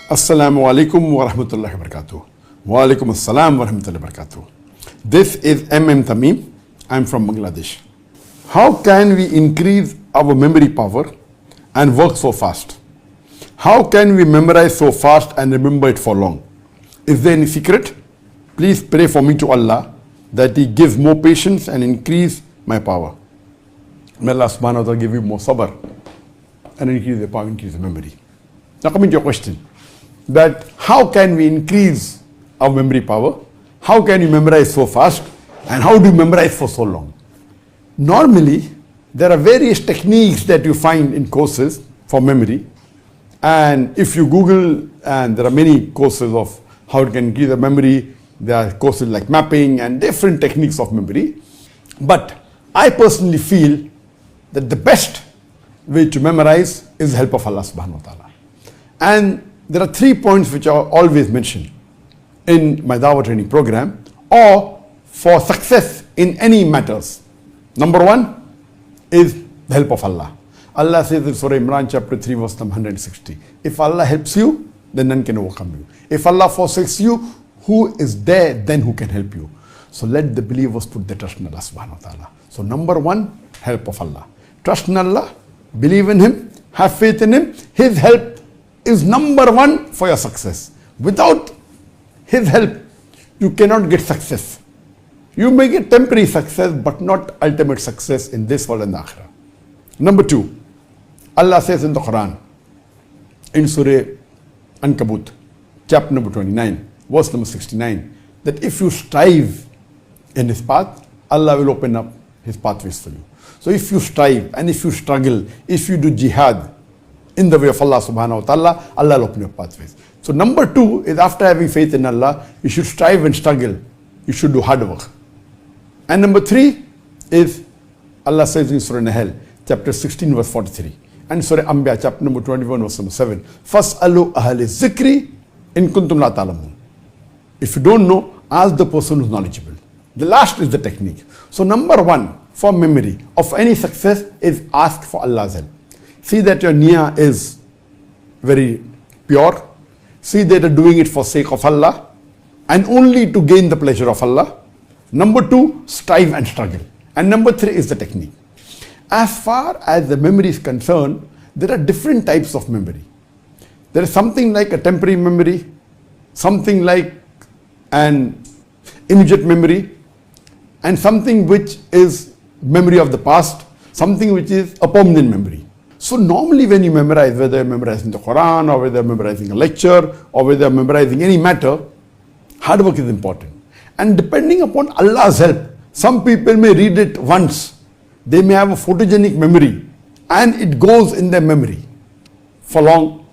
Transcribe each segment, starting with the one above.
Assalamu alaikum wa rahmatullahi wa barakatuh. Wa alaikum assalam wa rahmatullahi wa barakatuh. This is M.M. Tamim. I'm from Bangladesh. How can we increase our memory power and work so fast? How can we memorize so fast and remember it for long? Is there any secret? Please pray for me to Allah that He gives more patience and increase my power. May Allah subhanahu wa ta'ala give you more sabr and increase the power, increase the memory. Now coming to your question, that how can we increase our memory power? How can you memorize so fast? And how do you memorize for so long? Normally, there are various techniques that you find in courses for memory. And if you Google, and there are many courses of how you can increase the memory, there are courses like mapping and different techniques of memory. But I personally feel that the best way to memorize is the help of Allah subhanahu wa ta'ala. And there are 3 points which are always mentioned in my Dawah training program or for success in any matters. Number 1 is the help of Allah. Allah says in Surah Imran chapter 3 verse number 160. If Allah helps you, then none can overcome you. If Allah forsakes you, who is there then who can help you? So let the believers put their trust in Allah subhanahu wa ta'ala. So number 1, help of Allah. Trust in Allah, believe in Him, have faith in Him. His help is number 1 for your success. Without His help, you cannot get success. You may get temporary success, but not ultimate success in this world and the akhirah. Number 2, Allah says in the Quran, in Surah Ankabut, chapter number 29, verse number 69, that if you strive in His path, Allah will open up His pathways for you. So if you strive and if you struggle, if you do jihad in the way of Allah subhanahu wa ta'ala, Allah will open your pathways. So number 2 is after having faith in Allah, you should strive and struggle. You should do hard work. And number 3 is Allah says in Surah Nahl, chapter 16 verse 43. And Surah Anbiya chapter number 21 verse number 7. Fas'alu ahli zikri in kuntum la ta'lamun. If you don't know, ask the person who's knowledgeable. The last is the technique. So number 1 for memory of any success is ask for Allah's help. See that your niyyah is very pure. See that you're doing it for sake of Allah and only to gain the pleasure of Allah. Number 2, strive and struggle. And number 3 is the technique. As far as the memory is concerned, there are different types of memory. There is something like a temporary memory, something like an immediate memory, and something which is memory of the past, something which is a permanent memory. So normally when you memorize, whether you're memorizing the Quran or whether you're memorizing a lecture or whether you're memorizing any matter, hard work is important. And depending upon Allah's help, some people may read it once. They may have a photogenic memory and it goes in their memory for long.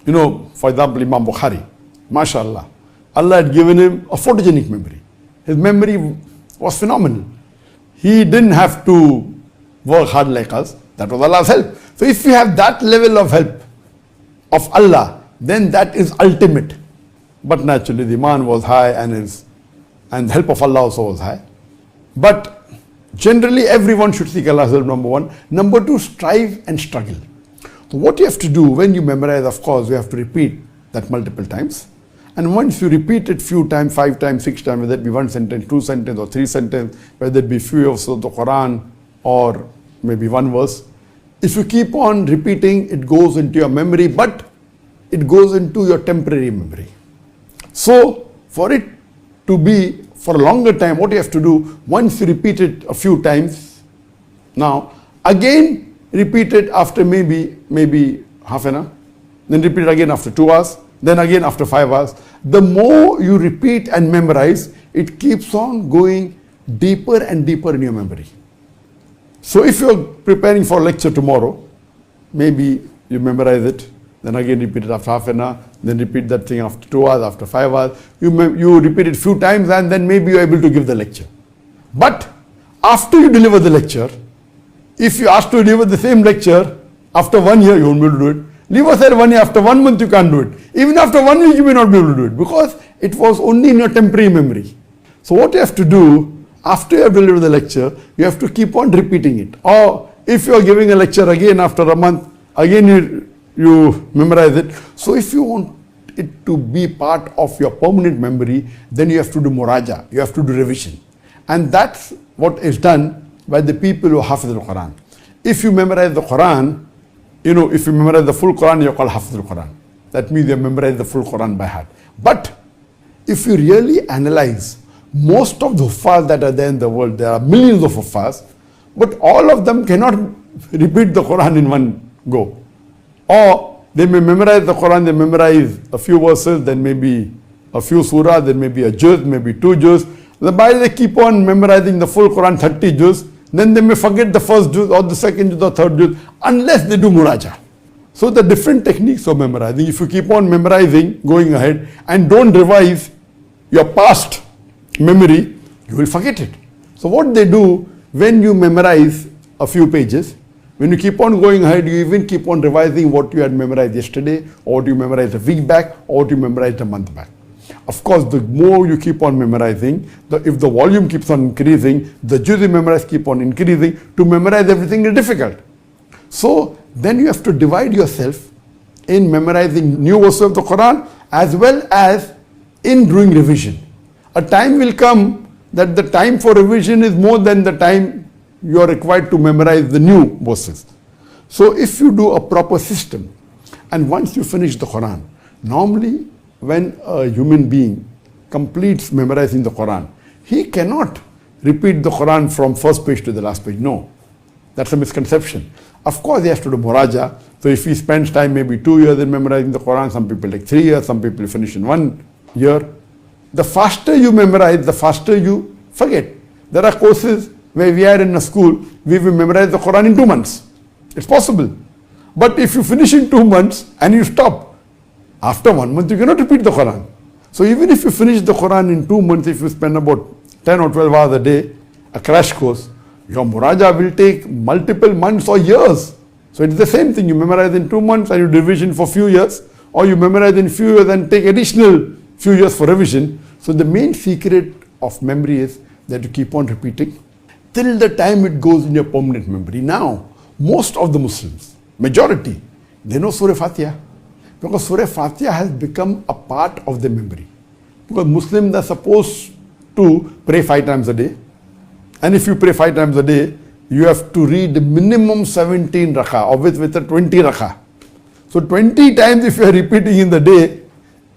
You know, for example, Imam Bukhari, mashallah, Allah had given him a photogenic memory. His memory was phenomenal. He didn't have to work hard like us. That was Allah's help. So if you have that level of help of Allah, then that is ultimate. But naturally the iman was high and the help of Allah also was high. But generally everyone should seek Allah's help, number 1. Number 2, strive and struggle. So what you have to do when you memorize, of course, you have to repeat that multiple times. And once you repeat it few times, 5 times, 6 times, whether it be 1 sentence, 2 sentences or 3 sentences, whether it be few verses of the Quran or maybe 1 verse, if you keep on repeating, it goes into your memory, but it goes into your temporary memory. So for it to be for a longer time, what you have to do, once you repeat it a few times, now again repeat it after maybe half an hour, then repeat it again after 2 hours, then again after 5 hours. The more you repeat and memorize, it keeps on going deeper and deeper in your memory. So if you're preparing for a lecture tomorrow, maybe you memorize it, then again repeat it after half an hour, then repeat that thing after 2 hours, after 5 hours. You repeat it few times and then maybe you're able to give the lecture. But after you deliver the lecture, if you ask to deliver the same lecture after 1 year, you won't be able to do it. Leave aside 1 year, after 1 month you can't do it. Even after 1 week you may not be able to do it because it was only in your temporary memory. So what you have to do, after you have delivered the lecture, you have to keep on repeating it. Or if you are giving a lecture again after a month, again you memorize it. So if you want it to be part of your permanent memory, then you have to do muraja, you have to do revision. And that's what is done by the people who hafiz al-Quran. If you memorize the Quran, if you memorize the full Quran, you're called hafiz al-Quran. That means you memorize the full Quran by heart. But if you really analyze most of the huffaz that are there in the world, there are millions of huffaz, but all of them cannot repeat the Quran in one go. Or they may memorize the Quran, they memorize a few verses, then maybe a few surahs, then maybe a juz, maybe two juz. While they keep on memorizing the full Quran, 30 juz, then they may forget the first juz or the second juz or third juz, unless they do muraja. So the different techniques of memorizing, if you keep on memorizing, going ahead, and don't revise your past memory, you will forget it. So what they do, when you memorize a few pages, when you keep on going ahead, you even keep on revising what you had memorized yesterday, or what you memorized a week back, or what you memorized a month back. Of course, the more you keep on memorizing, if the volume keeps on increasing, the juz you memorize keep on increasing. To memorize everything is difficult. So then you have to divide yourself in memorizing new verses of the Quran as well as in doing revision. A time will come that the time for revision is more than the time you are required to memorize the new verses. So if you do a proper system, and once you finish the Quran, normally when a human being completes memorizing the Quran, he cannot repeat the Quran from first page to the last page. No, that's a misconception. Of course, he has to do muraja. So if he spends time, maybe 2 years in memorizing the Quran, some people take 3 years, some people finish in 1 year. The faster you memorize, the faster you forget. There are courses where we are in a school, we will memorize the Quran in 2 months. It's possible. But if you finish in 2 months and you stop, after 1 month you cannot repeat the Quran. So even if you finish the Quran in 2 months, if you spend about 10 or 12 hours a day, a crash course, your muraja will take multiple months or years. So it's the same thing. You memorize in 2 months and you revision for few years, or you memorize in few years and take additional few years for revision. So the main secret of memory is that you keep on repeating till the time it goes in your permanent memory. Now, most of the Muslims, majority, they know Surah Fatiha, because Surah Fatiha has become a part of their memory. Because Muslims are supposed to pray 5 times a day. And if you pray 5 times a day, you have to read minimum 17 rakah, or with a 20 rakah. So 20 times if you are repeating in the day,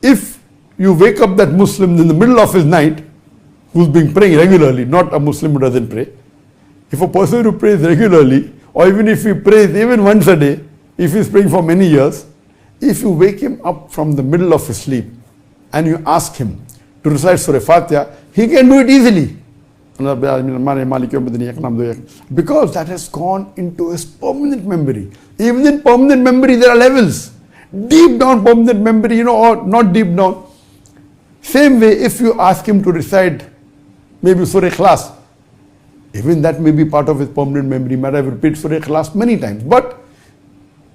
if you wake up that Muslim in the middle of his night, who's been praying regularly, not a Muslim who doesn't pray. If a person who prays regularly, or even if he prays even once a day, if he's praying for many years, if you wake him up from the middle of his sleep and you ask him to recite Surah Fatiha, he can do it easily. Because that has gone into his permanent memory. Even in permanent memory, there are levels. Deep down permanent memory, or not deep down. Same way, if you ask him to recite maybe Surah Ikhlas, even that may be part of his permanent memory. He might have repeated Surah Ikhlas many times. But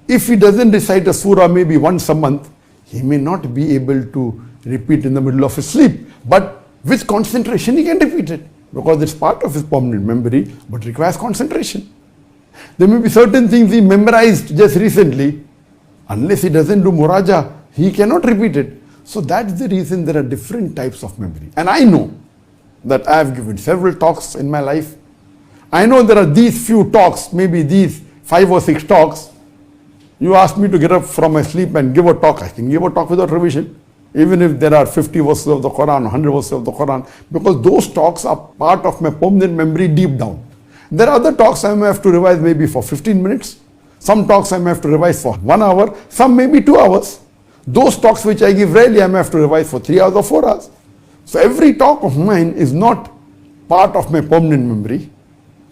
if he doesn't recite a surah maybe once a month, he may not be able to repeat in the middle of his sleep. But with concentration, he can repeat it, because it's part of his permanent memory, but requires concentration. There may be certain things he memorized just recently. Unless he doesn't do muraja, he cannot repeat it. So that's the reason there are different types of memory. And I know that I have given several talks in my life. I know there are these few talks, maybe these 5 or 6 talks. You ask me to get up from my sleep and give a talk, I can give a talk without revision. Even if there are 50 verses of the Quran, 100 verses of the Quran, because those talks are part of my permanent memory deep down. There are other talks I may have to revise maybe for 15 minutes. Some talks I may have to revise for 1 hour, some maybe 2 hours. Those talks which I give rarely, I may have to revise for 3 hours or 4 hours. So every talk of mine is not part of my permanent memory.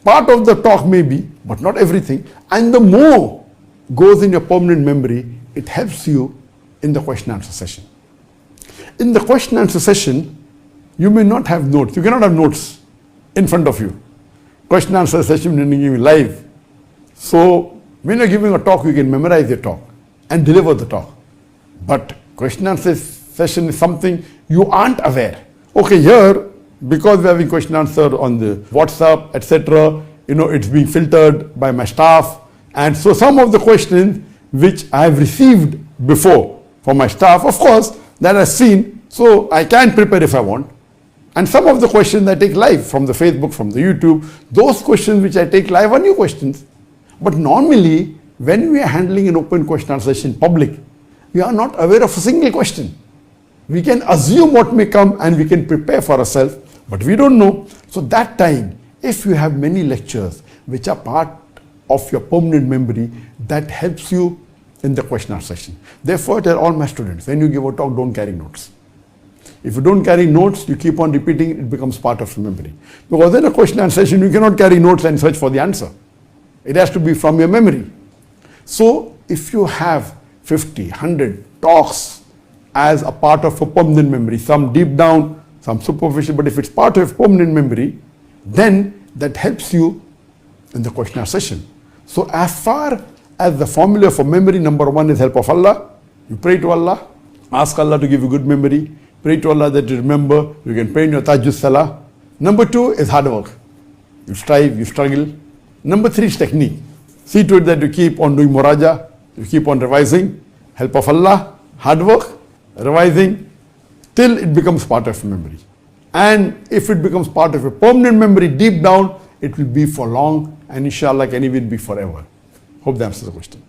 Part of the talk may be, but not everything. And the more goes in your permanent memory, it helps you in the question answer session. In the question answer session, you may not have notes. You cannot have notes in front of you. Question answer session when you give live. So when you're giving a talk, you can memorize your talk and deliver the talk. But question answer session is something you aren't aware. Okay, here, because we're having question answer on the WhatsApp, etc., it's being filtered by my staff. And so some of the questions which I have received before from my staff, of course, that I've seen, so I can prepare if I want. And some of the questions I take live from the Facebook, from the YouTube, those questions which I take live are new questions. But normally, when we are handling an open question answer session in public, we are not aware of a single question. We can assume what may come and we can prepare for ourselves, but we don't know. So that time, if you have many lectures which are part of your permanent memory, that helps you in the question answer session. Therefore, I tell all my students, when you give a talk, don't carry notes. If you don't carry notes, you keep on repeating, it becomes part of your memory. Because in a question answer session, you cannot carry notes and search for the answer. It has to be from your memory. So if you have 50, 100 talks as a part of a permanent memory, some deep down, some superficial, but if it's part of permanent memory, then that helps you in the question answer session. So as far as the formula for memory, number one is help of Allah. You pray to Allah, ask Allah to give you good memory, pray to Allah that you remember, you can pray in your Tahajjud Salah. Number two is hard work. You strive, you struggle. Number three is technique. See to it that you keep on doing muraja, you keep on revising, help of Allah, hard work, revising, till it becomes part of your memory. And if it becomes part of a permanent memory deep down, it will be for long, and inshallah can even be forever. Hope that answers the question.